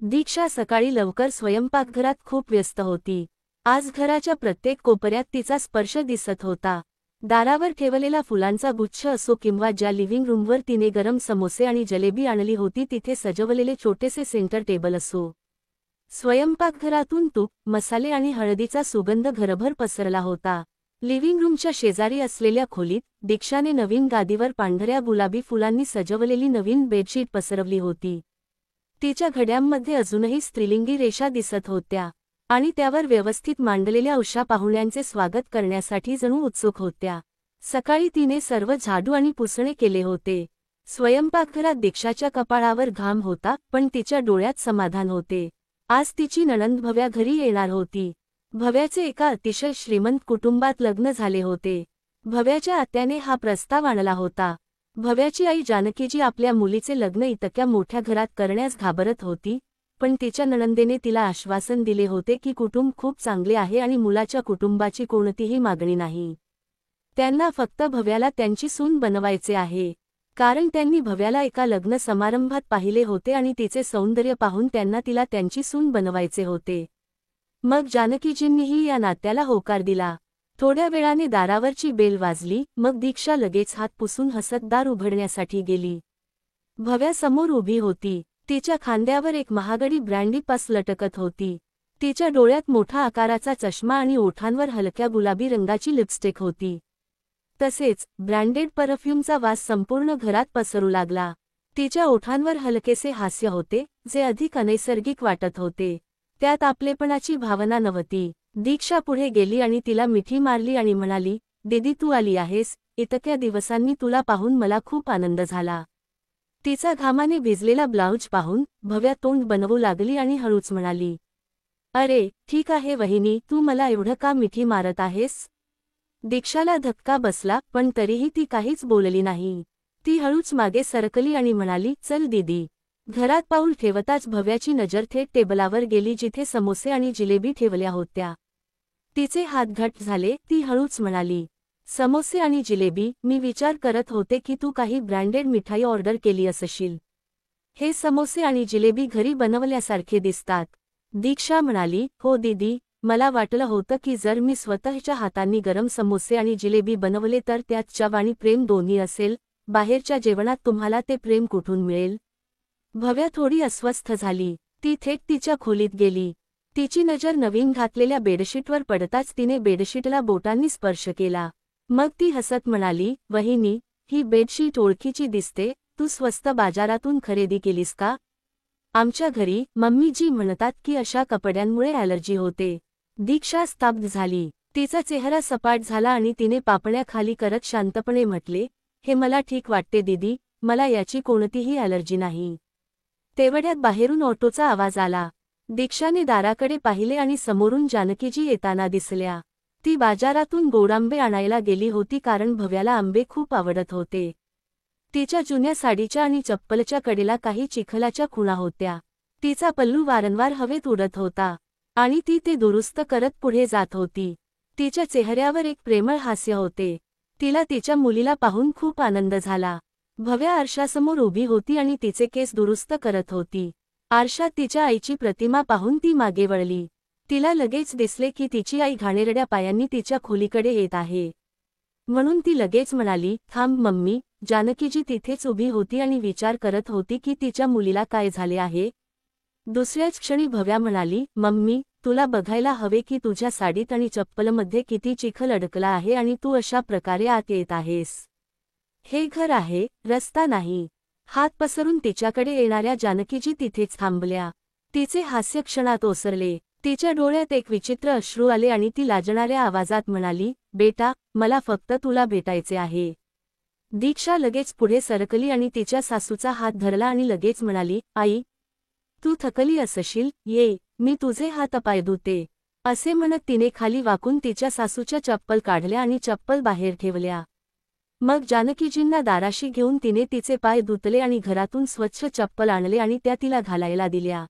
दीक्षा सकाळी लवकर स्वयंपाकघरात खूप व्यस्त होती। आज घराच्या प्रत्येक कोपऱ्यात तिचा स्पर्श दिसत होता। दारावर ठेवलेला फुलांचा गुच्छ असो किंवा ज्या लिव्हिंग रूमवर तिने गरम समोसे आणि जलेबी आणली होती तिथे सजवलेले छोटेसे सेंटर टेबल असो। स्वयंपाकघरातून तूप, मसाले आणि हळदीचा सुगंध घरभर पसरला होता। लिव्हिंग रूमच्या शेजारी असलेल्या खोलीत दीक्षाने नवीन गादीवर पांढऱ्या गुलाबी फुलांनी सजवलेली नवीन बेडशीट पसरवली होती। तिच्या घड्यांमध्ये अजूनही स्त्रीलिंगी रेषा दिसत होत्या आणि त्यावर व्यवस्थित मांडलेल्या उषा पाहुण्यांचे स्वागत करण्यासाठी जणू उत्सुक होत्या। सकाळी तिने सर्व झाडू आणि पुसणे केले होते। स्वयंपाकघरात दीक्षाच्या कपाळावर घाम होता पण तिच्या डोळ्यात समाधान होते। आज तिची नणंद भव्या घरी येणार होती। भव्याचे एका अतिशय श्रीमंत कुटुंबात लग्न झाले होते। भव्याच्या आत्याने हा प्रस्ताव आणला होता। भव्याची आई जानकीजी आपल्या मुलीचे लग्न इतक्या मोठ्या घरात करण्यास घाबरत होती, पण तिच्या नणंदेने तिला आश्वासन दिले होते की कुटुंब खूप चांगले आहे आणि मुलाच्या कुटुंबाची कोणतीही मागणी नाही। त्यांना फक्त भव्याला त्यांची सून बनवायचे आहे, कारण त्यांनी भव्याला एका लग्न समारंभात पाहिले होते आणि तिचे सौंदर्य पाहून त्यांना तिला त्यांची सून बनवायचे होते। मग जानकीजींनीही या नात्याला होकार दिला। थोड्या वेळाने दारावरची बेल वाजली, मग दीक्षा लगेच हात पुसून हसत दार उघडण्यासाठी गेली। भव्या समोर उभी होती। तिच्या खांद्यावर एक महागडी ब्रँडी पास लटकत होती। तिच्या डोळ्यात मोठा आकाराचा चष्मा आणि ओठांवर हलक्या गुलाबी रंगाची लिपस्टिक होती। तसेच ब्रँडेड परफ्यूमचा वास संपूर्ण घरात पसरू लागला। तिच्या ओठांवर हलकेसे हास्य होते, जे अधिक अनैसर्गिक वाटत होते। त्यात आपलेपणाची भावना नव्हती। दीक्षा पुढे गेली आणि तिला मिठी मारली आणि म्हणाली, दीदी तू आली आहेस, इतक्या दिवसांनी तुला पाहून मला खूप आनंद झाला। तिचा घामाने भिजलेला ब्लाऊज पाहून भव्या तोंड बनवू लागली आणि हळूच म्हणाली, अरे ठीक आहे वहिनी, तू मला एवढं का मिठी मारत आहेस? दीक्षाला धक्का बसला पण तरीही ती काहीच बोलली नाही। ती हळूच मागे सरकली आणि म्हणाली, चल दीदी। घरात पाऊल ठेवताच भव्याची नजर थेट टेबलावर गेली जिथे समोसे आणि जिलेबी ठेवल्या होत्या। तिचे हात घट्ट झाले। ती हळूच म्हणाली, समोसे आणि जिलेबी, मी विचार करत होते की तू काही ब्रँडेड मिठाई ऑर्डर केली असशील। हे समोसे आणि जिलेबी घरी बनवल्यासारखे दिसतात। दीक्षा म्हणाली, हो दीदी, मला वाटलं होतं की जर मी स्वतःच्या हातांनी गरम समोसे आणि जिलेबी बनवले तर त्यात चव आणि प्रेम दोन्ही असेल। बाहेरच्या जेवणात तुम्हाला ते प्रेम कुठून मिळेल? भव्या थोडी अस्वस्थ झाली। ती थेट तिच्या खोलीत गेली। तिची नजर नवीन घातलेल्या बेडशीटवर पडताच तिने बेडशीटला बोटांनी स्पर्श केला। मग ती हसत म्हणाली, वहिनी, ही बेडशीट ओळखीची दिसते, तू स्वस्त बाजारातून खरेदी केलीस का? आमच्या घरी मम्मीजी म्हणतात की अशा कपड्यांमुळे ॲलर्जी होते। दीक्षा स्तब्ध झाली। तिचा चेहरा सपाट झाला आणि तिने पापण्या खाली करत शांतपणे म्हटले, हे मला ठीक वाटते दीदी, मला याची कोणतीही ॲलर्जी नाही। तेवढ्यात बाहेरून ऑटोचा आवाज आला। दीक्षाने दाराकडे पाहिले आणि समोरून जानकीजी येताना दिसल्या। ती बाजारातून गोडांबे आणायला गेली होती कारण भव्याला आंबे खूप आवडत होते। तिच्या जुन्या साडीच्या आणि चप्पलच्या कडेला काही चिखलाच्या खुणा होत्या। तिचा पल्लू वारंवार हवेत उडत होता आणि ती ते दुरुस्त करत पुढे जात होती। तिच्या चेहऱ्यावर एक प्रेमळ हास्य होते। तिला तिच्या मुलीला पाहून खूप आनंद झाला। भव्या आरशासमोर उभी होती आणि तिचे केस दुरुस्त करत होती। आरशात तिच्या आईची प्रतिमा पाहून ती मागे वळली। तिला लगेच दिसले की तिची आई घाणेरड्या पायांनी तिच्या खोलीकडे येत आहे। म्हणून ती लगेच म्हणाली, थांब मम्मी। जानकीजी तिथेच उभी होती आणि विचार करत होती की तिच्या मुलीला काय झाले आहे। दुसऱ्याच क्षणी भव्या म्हणाली, मम्मी, तुला बघायला हवे की तुझ्या साडीत आणि चप्पलमध्ये किती चिखल अडकला आहे आणि तू अशा प्रकारे आत येत आहेस। हे घर आहे, रस्ता नाही। हात पसरून तिच्याकडे येणाऱ्या जानकीजी तिथेच थांबल्या। तिचे हास्य क्षणात ओसरले। तिच्या डोळ्यात एक विचित्र अश्रू आले आणि ती लाजणाऱ्या आवाजात म्हणाली, बेटा, मला फक्त तुला भेटायचे आहे। दीक्षा लगेच पुढे सरकली आणि तिच्या सासूचा हात धरला आणि लगेच म्हणाली, आई, तू थकली असशील, ये, मी तुझे हात पाय धुते। असे म्हणत तिने खाली वाकून तिच्या सासूच्या चप्पल काढल्या आणि चप्पल बाहेर ठेवल्या। मग जानकीजींना दाराशी घेऊन तिने तिचे पाय धुतले आणि घरातून स्वच्छ चप्पल आणले आणि त्या तिला घालायला दिल्या।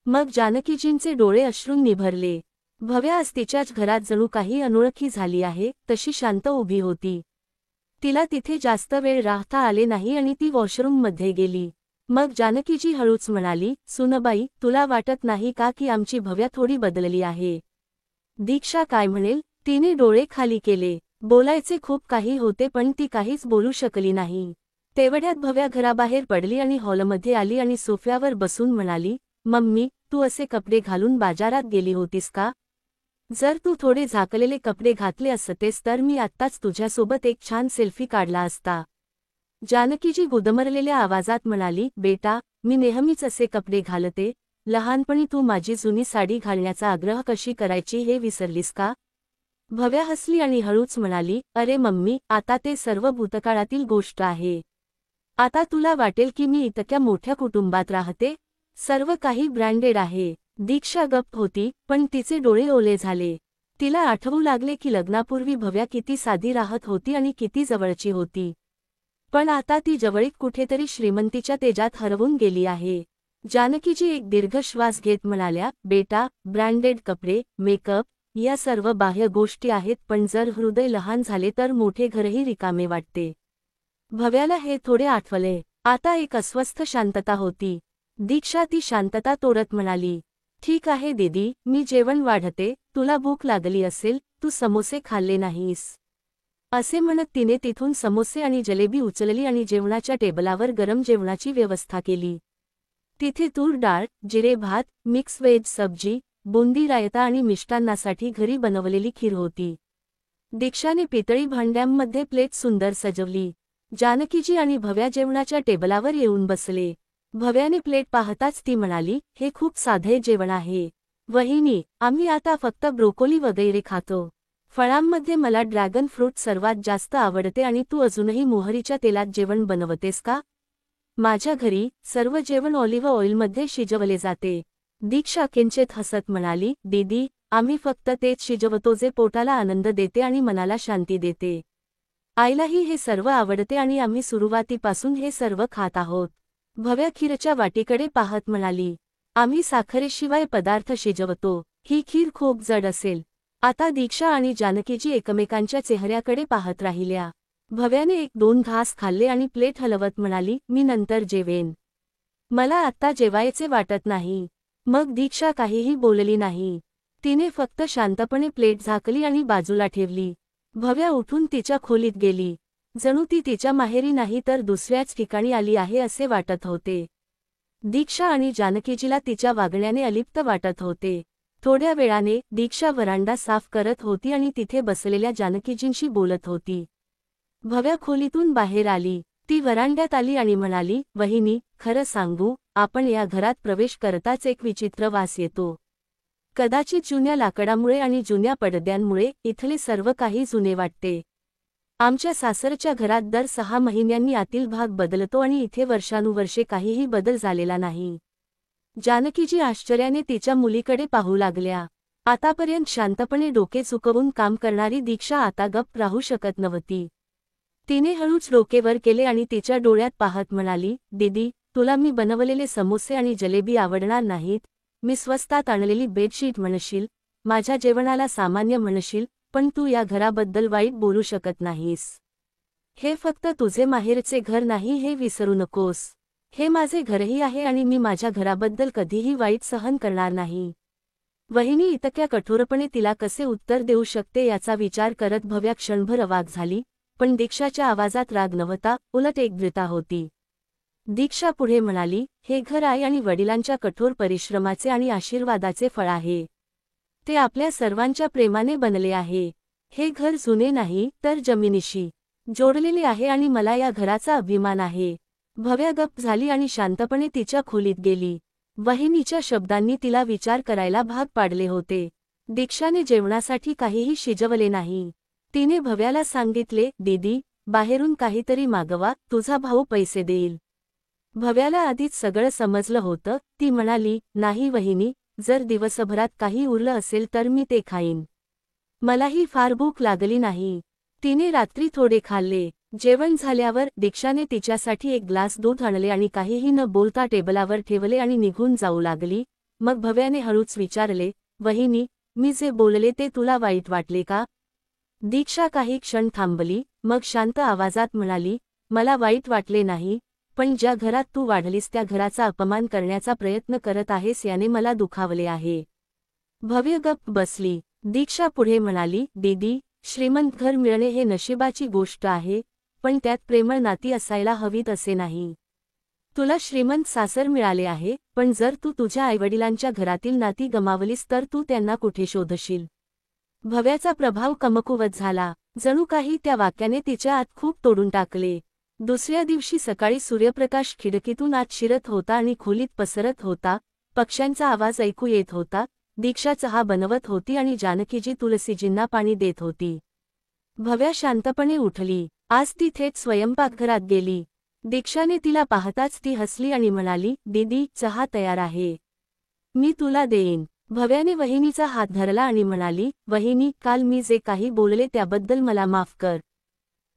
मग जानकीजींचे डोळे अश्रूंनी भरले। भव्या आज तिच्याच घरात जणू काही अनोळखी झाली आहे, तशी शांत उभी होती। तिला तिथे जास्त वेळ राहता आले नाही आणि ती वॉशरूममध्ये गेली। मग जानकीजी हळूच म्हणाली, सुनबाई, तुला वाटत नाही का की आमची भव्या थोडी बदलली आहे? दीक्षा काय म्हणेल? तिने डोळे खाली केले. बोलायचे खूप काही होते पण ती काहीच बोलू शकली नाही. तेवढ्यात भव्या घराबाहेर पडली आणि हॉलमध्ये आली आणि सोफ्यावर बसून म्हणाली, मम्मी, तू असे कपडे घालून बाजारात गेली होतीस का? जर तू थोडे झाकलेले कपडे घातले असतेस तर मी आत्ताच तुझ्यासोबत एक छान सेल्फी काढला असता. जानकीजी गुदमरलेल्या आवाजात म्हणाली, बेटा, मी नेहमीच असे कपडे घालते. लहानपणी तू माझी जुनी साडी घालण्याचा आग्रह कशी करायची हे विसरलीस का? भव्या हसली आणि हळूच म्हणाली, अरे मम्मी, आता ते सर्व भूतकाळातील गोष्ट आहे. आता तुला वाटेल की मी इतक्या मोठ्या कुटुंबात राहते. सर्व काही ब्रँडेड आहे. दीक्षा गप्प होती, पण तिचे डोळे ओले झाले. तिला आठवू लागले की लग्नापूर्वी भव्या किती साधी राहत होती आणि किती जवळची होती. पण आता ती जवळीक कुठेतरी श्रीमंतीच्या तेजात हरवून गेली आहे. जानकीजी एक दीर्घ श्वास घेत म्हणाल्या, बेटा, ब्रँडेड कपडे, मेकअप, या सर्व बाह्य गोष्टी आहेत पण जर हृदय लहान झाले तर मोठे घरही रिकामे वाटते. भव्याला हे थोडे आठवले. आता एक अस्वस्थ शांतता होती. दीक्षा ती शांतता तोडत म्हणाली, ठीक आहे दीदी, मी जेवण वाढते, तुला भूक लागली असेल, तू समोसे खाल्ले नाहीस. असे म्हणत तिने तिथून समोसे आणि जलेबी उचलली आणि जेवणाच्या टेबलावर गरम जेवणाची व्यवस्था केली. तिथे तूर डाळ, जिरे भात, मिक्स व्हेज सब्जी, बुंदी रायता आणि मिष्टान्नासाठी घरी बनवलेली खीर होती. दीक्षाने पितळी भांड्यांमध्ये प्लेट सुंदर सजवली. जानकीजी आणि भव्या जेवणाच्या टेबलावर येऊन बसले. भव्याने प्लेट पाहताच ती म्हणाली, हे खूप साधे जेवण आहे. वहिनी, आम्ही आता फक्त ब्रोकोली वगैरे खातो. फळांमध्ये मला ड्रॅगन फ्रूट सर्वात जास्त आवडते आणि तू अजूनही मोहरीच्या तेलात जेवण बनवतेस का? माझ्या घरी सर्व जेवण ऑलिव्ह ऑइलमध्ये शिजवले जाते. दीक्षा किंचित हसत म्हणाली, दीदी, आम्ही फक्त तेच शिजवतो जे पोटाला आनंद देते आणि मनाला शांती देते. आईलाही हे सर्व आवडते आणि आम्ही सुरुवातीपासून हे सर्व खात आहोत. भव्या खीरच्या वाटीकडे पाहत म्हणाली, आम्ही साखरेशिवाय पदार्थ शिजवतो. ही खीर खूप जड असेल. आता दीक्षा आणि जानकीजी एकमेकांच्या चेहऱ्याकडे पाहत राहिल्या. भव्याने 1-2 घास खाल्ले आणि प्लेट हलवत म्हणाली, मी नंतर जेवेन. मला आत्ता जेवायचे वाटत नाही. मग दीक्षा काहीही बोलली नाही. तिने फक्त शांतपणे प्लेट झाकली आणि बाजूला ठेवली. भव्या उठून तिच्या खोलीत गेली. जणू ती तिच्या माहेरी नाही तर दुसऱ्याच ठिकाणी आली आहे असे वाटत होते. दीक्षा आणि जानकीजीला तिच्या वागण्याने अलिप्त वाटत होते. थोड्या वेळाने दीक्षा व्हरांडा साफ करत होती आणि तिथे बसलेल्या जानकीजींशी बोलत होती. भव्या खोलीतून बाहेर आली. ती व्हरांड्यात आली आणि म्हणाली, वहिनी, खरं सांगू, आपण या घरात प्रवेश करताच एक विचित्र वास येतो. कदाचित जुन्या लाकडामुळे आणि जुन्या पडद्यांमुळे इथले सर्व काही जुने वाटते. आमच्या सासरच्या घरात दर 6 महिन्यांनी आतील भाग बदलतो आणि इथे वर्षानुवर्षे काहीही बदल झालेला नाही. जानकीजी आश्चर्याने तिच्या मुलीकडे पाहू लागल्या. आतापर्यंत शांतपणे डोके चुकवून काम करणारी दीक्षा आता गप्प राहू शकत नव्हती. तिने हळूच डोके वर केले आणि तिच्या डोळ्यात पाहत म्हणाली, दीदी, तुला मी बनवलेले समोसे आणि जलेबी आवडणार नाहीत. मी स्वस्तात आणलेली बेडशीट म्हणशील, माझ्या जेवणाला सामान्य म्हणशील, पण तू या घराबद्दल वाईट बोलू शकत नाहीस. हे फक्त तुझे माहेरचे घर नाही हे विसरू नकोस. हे माझे घरही आहे आणि मी माझ्या घराबद्दल कधीही वाईट सहन करणार नाही. वहिनी इतक्या कठोरपणे तिला कसे उत्तर देऊ शकते याचा विचार करत भव्या क्षणभर अवाक झाली, पण दीक्षाच्या आवाजात राग नव्हता, उलट एक दृढता होती. दीक्षा पुढे म्हणाली, हे घर आई आणि वडिलांच्या कठोर परिश्रमाचे आणि आशीर्वादाचे फळ आहे. ते आपल्या सर्वांच्या प्रेमाने बनले आहे. हे घर जुने नाही तर जमिनीशी जोडलेले आहे आणि मला या घराचा अभिमान आहे. भव्या गप्प झाली आणि शांतपणे तिच्या खोलीत गेली. वहिनीच्या शब्दांनी तिला विचार करायला भाग पाडले होते. दीक्षाने जेवणासाठी काहीही शिजवले नाही. तिने भव्याला सांगितले, दीदी, बाहेरून काहीतरी मागवा, तुझा भाऊ पैसे देईल. भव्याला आधीच सगळं समजलं होतं. ती म्हणाली, नाही वहिनी, जर दिवसभरात काही उरलं असेल तर मी ते खाईन. मलाही फार भूक लागली नाही. तिने रात्री थोडे खाल्ले. जेवण झाल्यावर दीक्षाने तिच्यासाठी एक ग्लास दूध आणले आणि काहीही न बोलता टेबलावर ठेवले आणि निघून जाऊ लागली. मग भव्याने हळूच विचारले, वहिनी, मी जे बोलले ते तुला वाईट वाटले का? दीक्षा काही क्षण थांबली, मग शांत आवाजात म्हणाली, मला वाईट वाटले नाही, पण ज्या घरात तू वाढलीस त्या घराचा अपमान करण्याचा प्रयत्न करत आहेस याने मला दुखावले आहे. भव्य गप्प बसली. दीक्षा पुढे म्हणाली, दीदी, श्रीमंत घर मिळणे हे नशिबाची गोष्ट आहे, पण त्यात प्रेमळ नाती असायला हवीत असे नाही. तुला श्रीमंत सासर मिळाले आहे, पण जर तू तुझ्या आईवडिलांच्या घरातील नाती गमावलीस तर तू त्यांना कुठे शोधशील. भव्याचा प्रभाव कमकुवत झाला. जणू काही त्या वाक्याने तिच्या आत खूप तोडून टाकले. दुसऱ्या दिवशी सकाळी सूर्यप्रकाश खिडकीतून आत शिरत होता आणि खोलीत पसरत होता. पक्ष्यांचा आवाज ऐकू येत होता. दीक्षा चहा बनवत होती आणि जानकीजी तुलसीजींना पाणी देत होती. भव्या शांतपणे उठली. आज ती थेट स्वयंपाकघरात गेली. दीक्षाने तिला पाहताच ती हसली आणि म्हणाली, दीदी, चहा तयार आहे. मी तुला देईन. भव्याने वहिनीचा हात धरला आणि म्हणाली, वहिनी, काल मी जे काही बोलले त्याबद्दल मला माफ कर.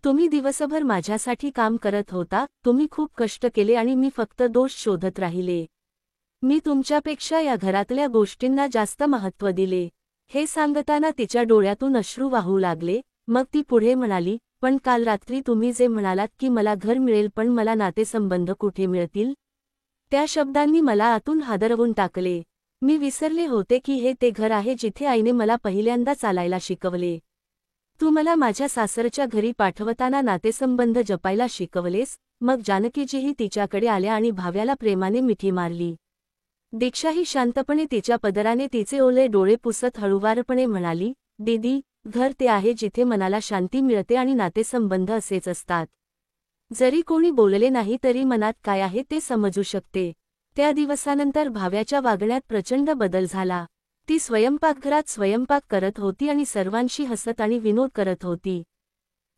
तुम्ही दिवसभर माझ्यासाठी काम करत होता, तुम्ही खूप कष्ट केले आणि मी फक्त दोष शोधत राहिले. मी तुमच्यापेक्षा या घरातल्या गोष्टींना जास्त महत्त्व दिले. हे सांगताना तिच्या डोळ्यातून अश्रू वाहू लागले. मग ती पुढे म्हणाली, पण काल रात्री तुम्ही जे म्हणालात की मला घर मिळेल पण मला नातेसंबंध कुठे मिळतील, त्या शब्दांनी मला आतून हादरवून टाकले. मी विसरले होते की हे ते घर आहे जिथे आईने मला पहिल्यांदा चालायला शिकवले. तू मला माझ्या सासरच्या घरी पाठवताना नातेसंबंध जपायला शिकवलेस. मग जानकीजीही तिच्याकडे आल्या आणि भाव्याला प्रेमाने मिठी मारली. दीक्षाही शांतपणे तिच्या पदराने तिचे ओले डोळे पुसत हळुवारपणे म्हणाली, दीदी, घर ते आहे जिथे मनाला शांती मिळते आणि नातेसंबंध असेच असतात. जरी कोणी बोलले नाही तरी मनात काय आहे ते समजू शकते. त्या दिवसानंतर भाव्याच्या वागण्यात प्रचंड बदल झाला. ती स्वयंपाकघरात स्वयंपाक करत होती आणि सर्वांशी हसत आणि विनोद करत होती.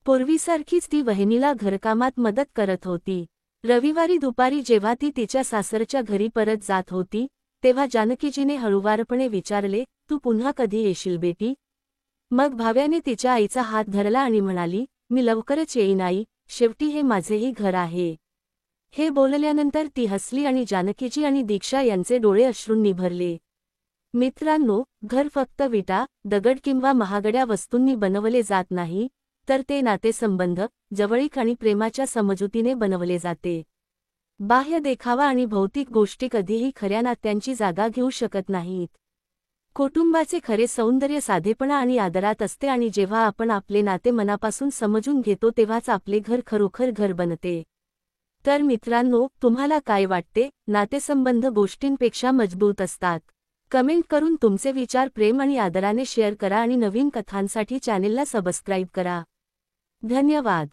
पूर्वीसारखीच ती वहिनीला घरकामात मदत करत होती. रविवारी दुपारी जेव्हा ती तिच्या सासरच्या घरी परत जात होती, तेव्हा जानकीजीने हळुवारपणे विचारले, तू पुन्हा कधी येशील बेटी? मग भाव्याने तिच्या आईचा हात धरला आणि म्हणाली, मी लवकरच येईन आई, शेवटी हे माझेही घर आहे. हे बोलल्यानंतर ती हसली आणि जानकीजी आणि दीक्षा यांचे डोळे अश्रूंनी भरले. मित्रांनो, घर फक्त विटा, दगड किंवा महागड्या वस्तूंनी बनवले जात नाही, तर ते नातेसंबंध, जवळीक आणि प्रेमाच्या समजुतीने बनवले जाते. बाह्य देखावा आणि भौतिक गोष्टी कधीही खऱ्या नात्यांची जागा घेऊ शकत नाहीत. कुटुंबाचे खरे सौंदर्य साधेपणा आणि आदरात असते आणि जेव्हा आपण आपले नाते मनापासून समजून घेतो तेव्हाच आपले घर खरोखर घर बनते. तर मित्रांनो, तुम्हाला काय वाटते, नातेसंबंध गोष्टींपेक्षा मजबूत असतात? कमेंट करून तुमचे विचार प्रेम आणि आदराने शेअर करा आणि नवीन कथांसाठी चॅनेलला सबस्क्राईब करा. धन्यवाद.